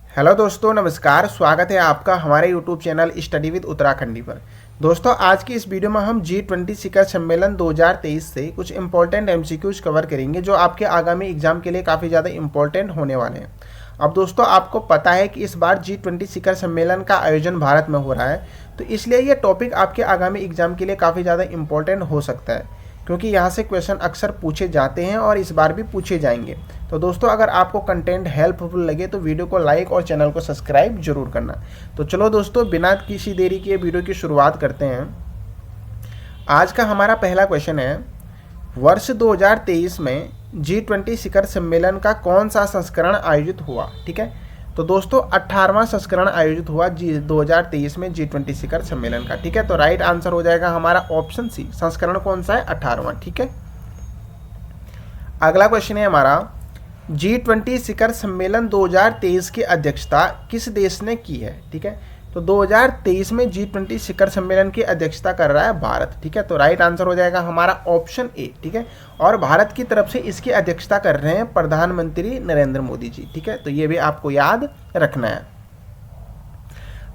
Hello दोस्तों, नमस्कार। स्वागत है आपका हमारे YouTube channel study with Uttarakhandi पर। दोस्तों, आज की इस वीडियो में हम G20 शिखर सम्मेलन 2023 से कुछ इंपॉर्टेंट एमसीक्यूज कवर करेंगे जो आपके आगामी एग्जाम के लिए काफ़ी ज़्यादा इंपॉर्टेंट होने वाले हैं। अब दोस्तों, आपको पता है कि इस बार G20 शिखर सम्मेलन का आयोजन भारत में हो रहा है, तो इसलिए ये टॉपिक आपके आगामी एग्जाम के लिए काफ़ी ज़्यादा इंपॉर्टेंट हो सकता है, क्योंकि यहाँ से क्वेश्चन अक्सर पूछे जाते हैं और इस बार भी पूछे जाएंगे। तो दोस्तों, अगर आपको कंटेंट हेल्पफुल लगे तो वीडियो को लाइक और चैनल को सब्सक्राइब जरूर करना। तो चलो दोस्तों, बिना किसी देरी के वीडियो की शुरुआत करते हैं। आज का हमारा पहला क्वेश्चन है, वर्ष 2023 में G20 शिखर सम्मेलन का कौन सा संस्करण आयोजित हुआ। ठीक है, तो दोस्तों 18वां संस्करण आयोजित हुआ 2023 में G20 शिखर सम्मेलन का। ठीक है, तो राइट आंसर हो जाएगा हमारा ऑप्शन सी। संस्करण कौन सा है? 18वां। ठीक है, अगला क्वेश्चन है हमारा, G20 शिखर सम्मेलन 2023 की अध्यक्षता किस देश ने की है। ठीक है, तो 2023 में G20 शिखर सम्मेलन की अध्यक्षता कर रहा है भारत। ठीक है, तो राइट आंसर हो जाएगा हमारा ऑप्शन ए। ठीक है, और भारत की तरफ से इसकी अध्यक्षता कर रहे हैं प्रधानमंत्री नरेंद्र मोदी जी। ठीक है, तो ये भी आपको याद रखना है।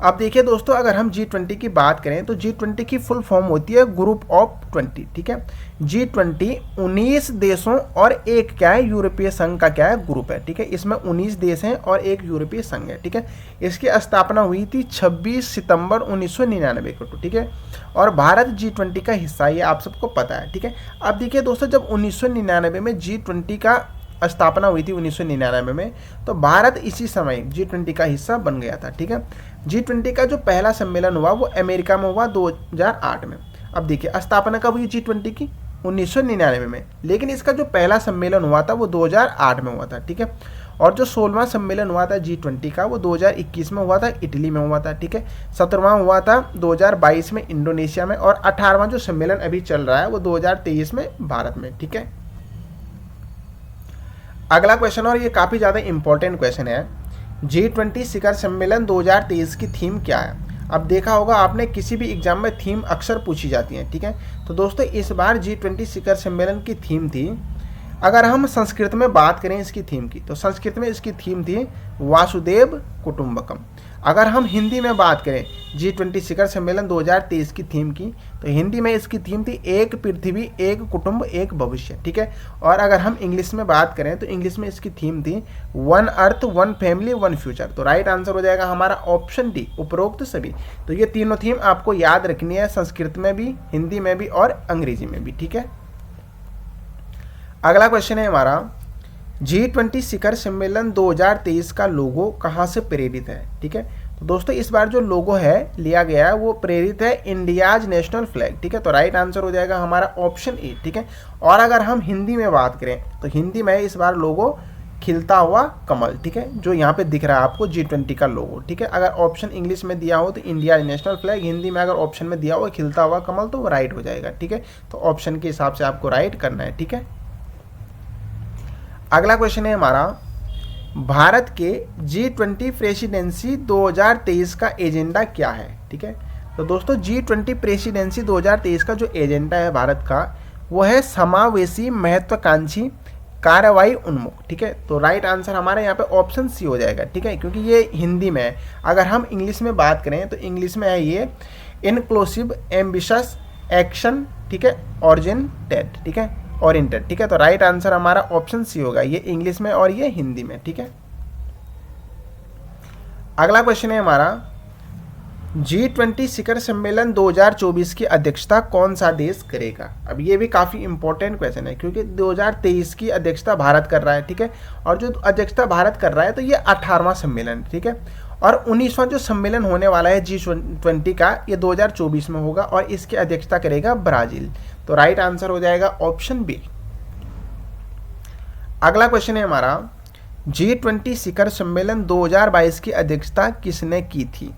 अब देखिए दोस्तों, अगर हम G20 की बात करें तो G20 की फुल फॉर्म होती है ग्रुप ऑफ 20। ठीक है, G20 19 देशों और एक क्या है, यूरोपीय संघ का क्या है, ग्रुप है। ठीक है, इसमें 19 देश हैं और एक यूरोपीय संघ है। ठीक है, इसकी स्थापना हुई थी 26 सितंबर 1999 को। ठीक है, और भारत G20 का हिस्सा, ये आप सबको पता है। ठीक है, अब देखिए दोस्तों, जब 1999 में G20 का स्थापना हुई थी 1999 में, तो भारत इसी समय G20 का हिस्सा बन गया था। ठीक है, G20 का जो पहला सम्मेलन हुआ वो अमेरिका में हुआ 2008 में। अब देखिए, स्थापना कब हुई G20 की? 1999 में, लेकिन इसका जो पहला सम्मेलन हुआ था वो 2008 में हुआ था। ठीक है, और जो 16वां सम्मेलन हुआ था G20 का वो 2021 में हुआ था, इटली में हुआ था। ठीक है, 17वां हुआ था 2022 में इंडोनेशिया में, और 18वां जो सम्मेलन अभी चल रहा है वो 2023 में भारत में। ठीक है, अगला क्वेश्चन, और ये काफ़ी ज़्यादा इंपॉर्टेंट क्वेश्चन है, G20 शिखर सम्मेलन 2023 की थीम क्या है। अब देखा होगा आपने, किसी भी एग्जाम में थीम अक्सर पूछी जाती है। ठीक है, तो दोस्तों इस बार G20 शिखर सम्मेलन की थीम थी, अगर हम संस्कृत में बात करें इसकी थीम की, तो संस्कृत में इसकी थीम थी वासुदेव कुटुंबकम। अगर हम हिंदी में बात करें G20 शिखर सम्मेलन 2023 की थीम की, तो हिंदी में इसकी थीम थी एक पृथ्वी एक कुटुंब एक भविष्य। ठीक है, और अगर हम इंग्लिश में बात करें तो इंग्लिश में इसकी थीम थी one earth one family one future. तो राइट आंसर हो जाएगा हमारा ऑप्शन डी, उपरोक्त सभी। तो ये तीनों थीम आपको याद रखनी है, संस्कृत में भी, हिंदी में भी और अंग्रेजी में भी। ठीक है, अगला क्वेश्चन है हमारा, G20 शिखर सम्मेलन 2023 का लोगो कहाँ से प्रेरित है। ठीक है, तो दोस्तों इस बार जो लोगो है लिया गया है वो प्रेरित है इंडियाज नेशनल फ्लैग। ठीक है, तो राइट आंसर हो जाएगा हमारा ऑप्शन ए। ठीक है, और अगर हम हिंदी में बात करें तो हिंदी में इस बार लोगो खिलता हुआ कमल। ठीक है, जो यहाँ पे दिख रहा है आपको G20 का लोगो। ठीक है, अगर ऑप्शन इंग्लिश में दिया हो तो इंडिया नेशनल फ्लैग, हिंदी में अगर ऑप्शन में दिया हो खिलता हुआ कमल, तो वो राइट हो जाएगा। ठीक है, तो ऑप्शन के हिसाब से आपको राइट करना है। ठीक है, अगला क्वेश्चन है हमारा, भारत के G20 प्रेसिडेंसी 2023 का एजेंडा क्या है। ठीक है, तो दोस्तों G20 प्रेसिडेंसी 2023 का जो एजेंडा है भारत का, वो है समावेशी महत्वाकांक्षी कार्रवाई उन्मुख। ठीक है, तो राइट आंसर हमारा यहाँ पे ऑप्शन सी हो जाएगा। ठीक है, क्योंकि ये हिंदी में है। अगर हम इंग्लिश में बात करें तो इंग्लिश में है ये इनक्लूसिव एम्बिशस एक्शन। ठीक है, ऑरिजिनटेड। ठीक है, ओरिएंटेड। ठीक है, तो राइट आंसर हमारा ऑप्शन सी होगा, ये इंग्लिश में और ये हिंदी में। ठीक है, अगला क्वेश्चन है हमारा, G20 शिखर सम्मेलन 2024 की अध्यक्षता कौन सा देश करेगा। अब ये भी काफ़ी इंपॉर्टेंट क्वेश्चन है, क्योंकि 2023 की अध्यक्षता भारत कर रहा है। ठीक है, और जो अध्यक्षता भारत कर रहा है तो ये 18वां सम्मेलन है। ठीक है, और 19वां जो सम्मेलन होने वाला है G20 का, ये 2024 में होगा और इसकी अध्यक्षता करेगा ब्राजील। तो राइट आंसर हो जाएगा ऑप्शन बी। अगला क्वेश्चन है हमारा, G20 शिखर सम्मेलन 2022 की अध्यक्षता किसने की थी।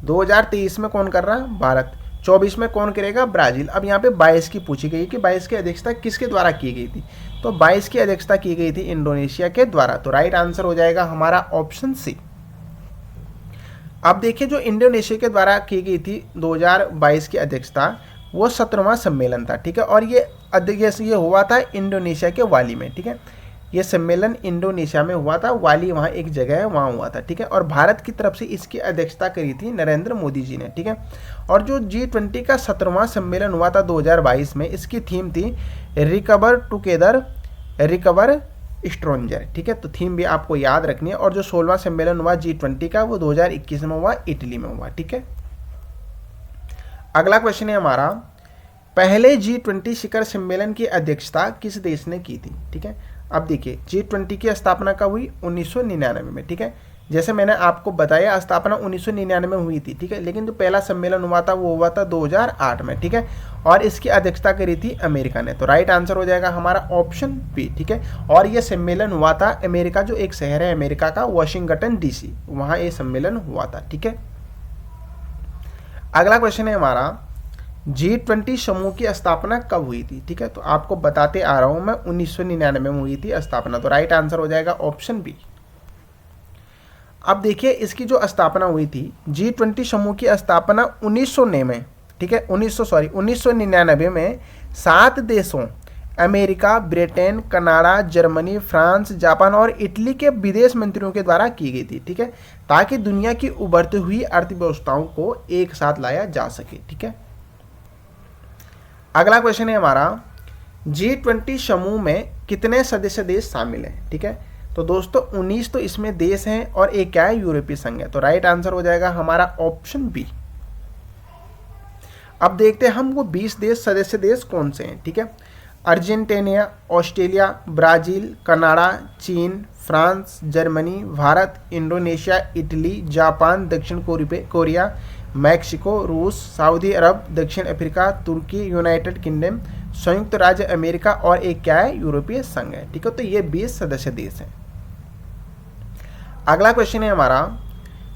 2023 में कौन कर रहा है? भारत। 24 में कौन करेगा? ब्राजील। अब यहाँ पे 22 की पूछी गई कि 22 की अध्यक्षता किसके द्वारा की गई थी, तो 22 की अध्यक्षता की गई थी इंडोनेशिया के द्वारा। तो राइट आंसर हो जाएगा हमारा ऑप्शन सी। अब देखिए, जो इंडोनेशिया के द्वारा की गई थी 2022 की अध्यक्षता, वो 17वां सम्मेलन था। ठीक है, और ये हुआ था इंडोनेशिया के वाली में। ठीक है, ये सम्मेलन इंडोनेशिया में हुआ था, वाली वहाँ एक जगह है, वहाँ हुआ था, ठीक है। और भारत की तरफ से इसकी अध्यक्षता करी थी नरेंद्र मोदी जी ने, ठीक है। और जो G20 का 17वां सम्मेलन हुआ था 2022 में, इसकी थीम थी रिकवर टुगेदर रिकवर स्ट्रॉन्जर, ठीक है। तो थीम भी आपको याद रखनी है। और जो 16वां सम्मेलन हुआ G20 का वो 2021 में हुआ, इटली में हुआ, ठीक है। अगला क्वेश्चन है हमारा, पहले G20 शिखर सम्मेलन की अध्यक्षता किस देश ने की थी, ठीक है। अब देखिए G20 की स्थापना कब हुई, 1999 में, ठीक है। जैसे मैंने आपको बताया स्थापना 1999 में हुई थी, ठीक है। लेकिन जो पहला सम्मेलन हुआ था वो हुआ था 2008 में, ठीक है। और इसकी अध्यक्षता करी थी अमेरिका ने। तो राइट आंसर हो जाएगा हमारा ऑप्शन बी, ठीक है। और ये सम्मेलन हुआ था अमेरिका, जो एक शहर है अमेरिका का, वाशिंगटन DC, वहाँ ये सम्मेलन हुआ था, ठीक है। अगला क्वेश्चन है हमारा, G20 समूह की स्थापना कब हुई थी, ठीक है। तो आपको बताते आ रहा हूं मैं, 1999 में हुई थी स्थापना। तो राइट आंसर हो जाएगा ऑप्शन बी। अब देखिए इसकी जो स्थापना हुई थी, G20 समूह की स्थापना 1999 में, ठीक है, 1999 में 7 देशों America, Britain, Canada, Germany, France, Japan और इटली के विदेश मंत्रियों के द्वारा की गई थी, ठीक है, ताकि दुनिया की उभरती हुई अर्थव्यवस्थाओं को एक साथ लाया जा सके, ठीक है। अगला क्वेश्चन है हमारा, G20 समूह में कितने सदस्य देश शामिल हैं, ठीक है। तो दोस्तों 19 तो इसमें देश हैं और एक क्या है, यूरोपीय संघ है। तो राइट आंसर हो जाएगा हमारा ऑप्शन बी। अब देखते हैं हम वो 20 देश सदस्य देश कौन से हैं, ठीक है। अर्जेंटीना, ऑस्ट्रेलिया, ब्राजील, कनाडा, चीन, France, Germany, Bharat, Indonesia, Italy, Japan, दक्षिण कोरिया, मैक्सिको, रूस, सऊदी अरब, दक्षिण अफ्रीका, तुर्की, यूनाइटेड किंगडम, संयुक्त राज्य अमेरिका और एक क्या है, यूरोपीय संघ है, ठीक है। तो ये 20 सदस्य देश हैं। अगला क्वेश्चन है हमारा,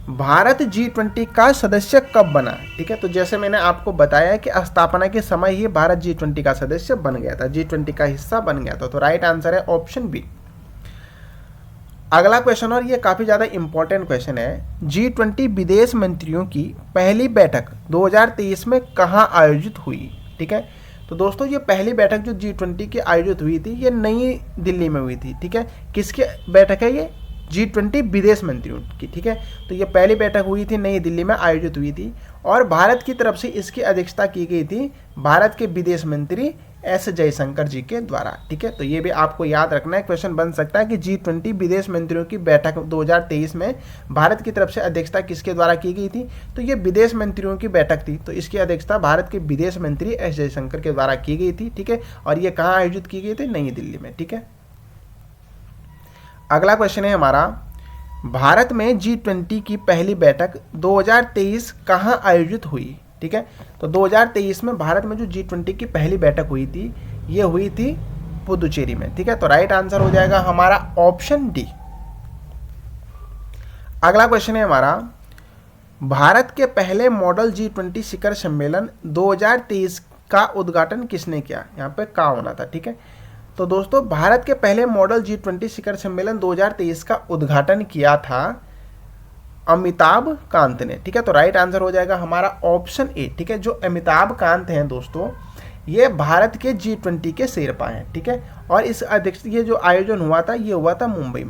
भारत G20 का सदस्य कब बना, ठीक है। तो जैसे मैंने आपको बताया कि स्थापना के समय ही भारत G20 का सदस्य बन गया था, G20 का हिस्सा बन गया था। तो राइट आंसर है ऑप्शन बी। अगला क्वेश्चन, और ये काफ़ी ज़्यादा इंपॉर्टेंट क्वेश्चन है, G20 विदेश मंत्रियों की पहली बैठक 2023 में कहाँ आयोजित हुई, ठीक है। तो दोस्तों ये पहली बैठक जो G20 की आयोजित हुई थी, ये नई दिल्ली में हुई थी, ठीक है। किसकी बैठक है ये, G20 विदेश मंत्रियों की, ठीक है। तो ये पहली बैठक हुई थी, नई दिल्ली में आयोजित हुई थी और भारत की तरफ से इसकी अध्यक्षता की गई थी भारत के विदेश मंत्री एस जयशंकर जी के द्वारा, ठीक है। तो ये भी आपको याद रखना है, क्वेश्चन बन सकता है कि G20 विदेश मंत्रियों की बैठक 2023 में भारत की तरफ से अध्यक्षता किसके द्वारा की गई थी। तो ये विदेश मंत्रियों की बैठक थी, तो इसकी अध्यक्षता भारत के विदेश मंत्री एस जयशंकर के द्वारा की गई थी, ठीक है। और ये कहाँ आयोजित की गई थी, नई दिल्ली में, ठीक है। अगला क्वेश्चन है हमारा, भारत में G20 की पहली बैठक 2023 कहाँ आयोजित हुई, ठीक है। तो 2023 में भारत में जो G20 की पहली बैठक हुई थी, ये हुई थी पुदुचेरी में, ठीक है। तो राइट आंसर हो जाएगा हमारा ऑप्शन डी। अगला क्वेश्चन है हमारा, भारत के पहले मॉडल G20 शिखर सम्मेलन 2023 का उद्घाटन किसने किया, यहाँ पे का होना था, ठीक है। तो दोस्तों भारत के पहले मॉडल G20 शिखर सम्मेलन 2023 का उद्घाटन किया था अमिताभ कांत ने, ठीक है। तो राइट आंसर हो जाएगा हमारा ऑप्शन ए, ठीक है। जो अमिताभ कांत हैं दोस्तों, ये भारत के G20 के शेरपा हैं, ठीक है। और इस ये जो आयोजन हुआ था, ये हुआ था मुंबई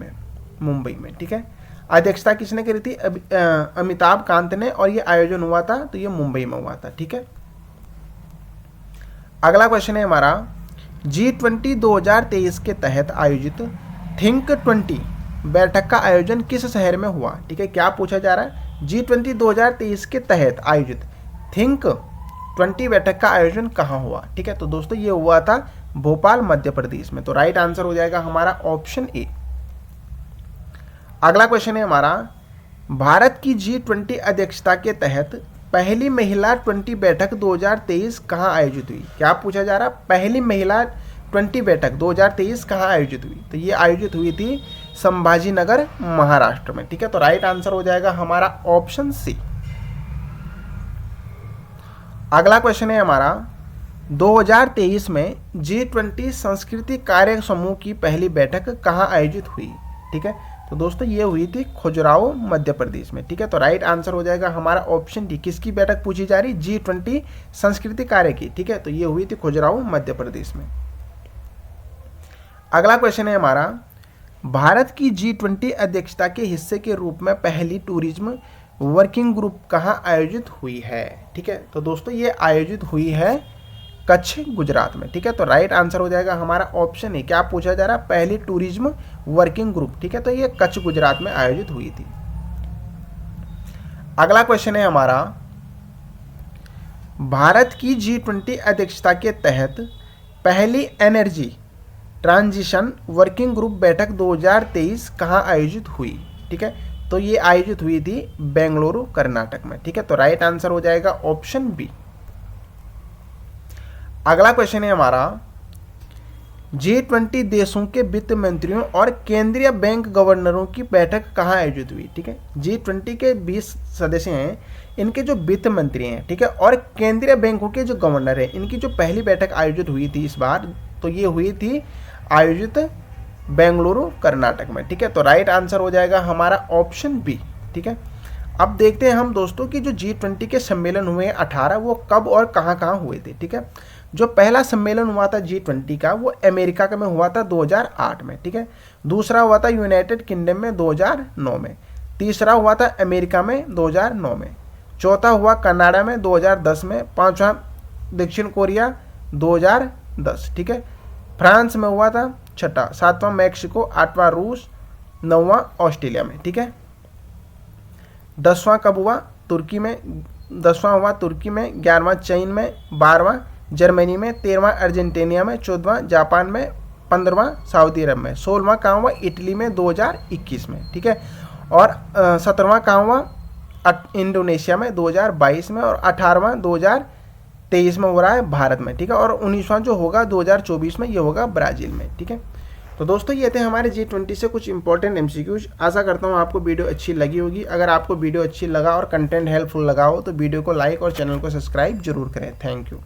में, ठीक है। अध्यक्षता किसने करी थी, अमिताभ कांत ने, और ये आयोजन हुआ था तो ये मुंबई में हुआ था, ठीक है। अगला क्वेश्चन है हमारा, G20 2023 के तहत आयोजित थिंक 20 बैठक का आयोजन किस शहर में हुआ, ठीक है। क्या पूछा जा रहा है, G20 2023 के तहत आयोजित थिंक 20 बैठक का आयोजन कहाँ हुआ, ठीक है। तो दोस्तों ये हुआ था भोपाल, मध्य प्रदेश में। तो राइट आंसर हो जाएगा हमारा ऑप्शन ए। अगला क्वेश्चन है हमारा, भारत की G20 अध्यक्षता के तहत पहली महिला 20 बैठक 2023 कहाँ आयोजित हुई। क्या पूछा जा रहा, पहली महिला 20 बैठक 2023 कहाँ आयोजित हुई। तो ये आयोजित हुई थी संभाजीनगर, महाराष्ट्र में, ठीक है। तो राइट आंसर हो जाएगा हमारा ऑप्शन सी। अगला क्वेश्चन है हमारा, 2023 में G20 संस्कृति कार्य समूह की पहली बैठक कहाँ आयोजित हुई, ठीक है। तो दोस्तों ये हुई थी खजुराहो, मध्य प्रदेश में, ठीक है। तो राइट आंसर हो जाएगा हमारा ऑप्शन डी। किसकी बैठक पूछी जा रही, G20 संस्कृति कार्य की, ठीक है। तो ये हुई थी खजुराहो, मध्य प्रदेश में। अगला क्वेश्चन है हमारा, भारत की G20 अध्यक्षता के हिस्से के रूप में पहली टूरिज्म वर्किंग ग्रुप कहाँ आयोजित हुई है? ठीक है, तो दोस्तों ये आयोजित हुई है कच्छ, गुजरात में। ठीक है, तो राइट आंसर हो जाएगा हमारा ऑप्शन ए। क्या पूछा जा रहा है? पहली टूरिज्म वर्किंग ग्रुप। ठीक है, तो ये कच्छ, गुजरात में आयोजित हुई थी। अगला क्वेश्चन है हमारा, भारत की G20 अध्यक्षता के तहत पहली एनर्जी ट्रांजिशन वर्किंग ग्रुप बैठक 2023 कहाँ आयोजित हुई? ठीक है, तो ये आयोजित हुई थी बेंगलुरु, कर्नाटक में। ठीक है, तो राइट आंसर हो जाएगा ऑप्शन बी। अगला क्वेश्चन है हमारा, G20 देशों के वित्त मंत्रियों और केंद्रीय बैंक गवर्नरों की बैठक कहाँ आयोजित हुई? ठीक है, G20 के 20 सदस्य हैं, इनके जो वित्त मंत्री हैं, ठीक है, और केंद्रीय बैंकों के जो गवर्नर हैं, इनकी जो पहली बैठक आयोजित हुई थी इस बार, तो ये हुई थी आयोजित बेंगलुरु, कर्नाटक में। ठीक है, तो राइट आंसर हो जाएगा हमारा ऑप्शन बी। ठीक है, अब देखते हैं हम दोस्तों कि जो G20 के सम्मेलन हुए 18, वो कब और कहाँ हुए थे। ठीक है, जो पहला सम्मेलन हुआ था G20 का, वो अमेरिका में हुआ था 2008 में। ठीक है, दूसरा हुआ था यूनाइटेड किंगडम में 2009 में, तीसरा हुआ था अमेरिका में 2009 में, चौथा हुआ कनाडा में 2010 में, पांचवा दक्षिण कोरिया 2010। ठीक है, फ्रांस में हुआ था छठा, सातवां मैक्सिको, आठवां रूस, नौवां ऑस्ट्रेलिया में। ठीक है, 10वां कब हुआ? तुर्की में। 10वां हुआ तुर्की में, 11वां चीन में, 12वां जर्मनी में, 13वां अर्जेंटीना में, 14वां जापान में, 15वां सऊदी अरब में, 16वां कहाँ हुआ? इटली में 2021 में। ठीक है, और 17वां कहाँ हुआ? इंडोनेशिया में 2022 में, और 18वां 2023 में हो रहा है भारत में। ठीक है, और 19वां जो होगा 2024 में, ये होगा ब्राज़ील में। ठीक है, तो दोस्तों ये थे हमारे G20 से कुछ इंपॉर्टेंट MCQs। आशा करता हूँ आपको वीडियो अच्छी लगी होगी। अगर आपको वीडियो अच्छी लगा और कंटेंट हेल्पफुल लगा हो तो वीडियो को लाइक और चैनल को सब्सक्राइब जरूर करें। Thank you.